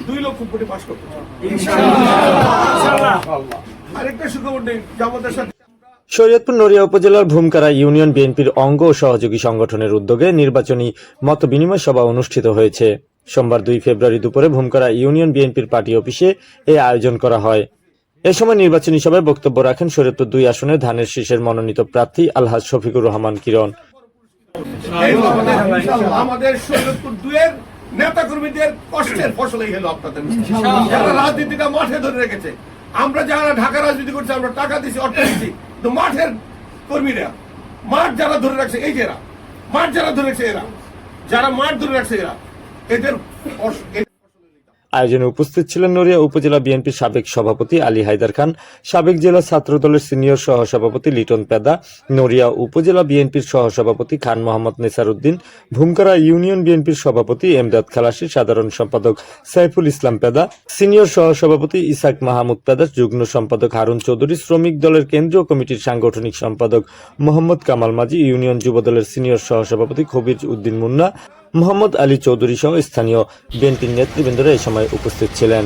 2 lakh crore pass করতে চাই ইনশাআল্লাহ। আরেকটা সুখবর নেই, জামাতের সাথে শরীয়তপুর নড়িয়া উপজেলার ভূমকারা ইউনিয়ন বিএনপির অঙ্গ ও সহযোগী সংগঠনের উদ্যোগে নির্বাচনী মতবিনিময় সভা অনুষ্ঠিত হয়েছে। সোমবার 2 ফেব্রুয়ারি দুপুরে ভূমকারা ইউনিয়ন বিএনপির পার্টি অফিসে এই আয়োজন করা হয়। এ সময় নির্বাচনী সভায় বক্তব্য রাখেন শরীয়তপুর 2 আসনের ধানের শীষের মনোনীত প্রার্থী আলহাজ শফিকুর রহমান কিরণ। আমাদের শরীয়তপুর 2 এর নেতা কর্মীদের কষ্টের ফসল এই হলো আপনাদের, যারা রাজনীতিটা মাঠে ধরে রেখেছে। আমরা যারা ঢাকা রাজনীতি করছি, আমরা টাকা দিচ্ছি, অর্থ দিচ্ছি, তো মাঠের কর্মীরা, মাঠ যারা ধরে রাখছে, এই যে এরা মাঠ যারা ধরে রাখছে, এরা যারা মাঠ ধরে রাখছে, এরা এদের আয়োজনে উপস্থিত ছিলেন নড়িয়া উপজেলা বিএনপির সাবেক সভাপতি আলী হায়দার খান, সাবেক জেলা ছাত্রদলের সিনিয়র সহসভাপতি লিটন পেদা, নড়িয়া উপজেলা বিএনপির সহসভাপতি খান মোহাম্মদ নেসার উদ্দিন, ভূমকারা ইউনিয়ন বিএনপির সভাপতি এমদাদ খালাসি, সাধারণ সম্পাদক সাইফুল ইসলাম পেদা, সিনিয়র সহসভাপতি ইসাক মাহমুদ পেদা, যুগ্ম সম্পাদক হারুন চৌধুরী, শ্রমিক দলের কেন্দ্রীয় কমিটির সাংগঠনিক সম্পাদক মোহাম্মদ কামাল মাঝি, ইউনিয়ন যুবদলের সিনিয়র সহসভাপতি কবির উদ্দিন মুন্না, মোহাম্মদ আলী চৌধুরী সহ স্থানীয় বিএনপির নেতৃবৃন্দরা এই সময় উপস্থিত ছিলেন।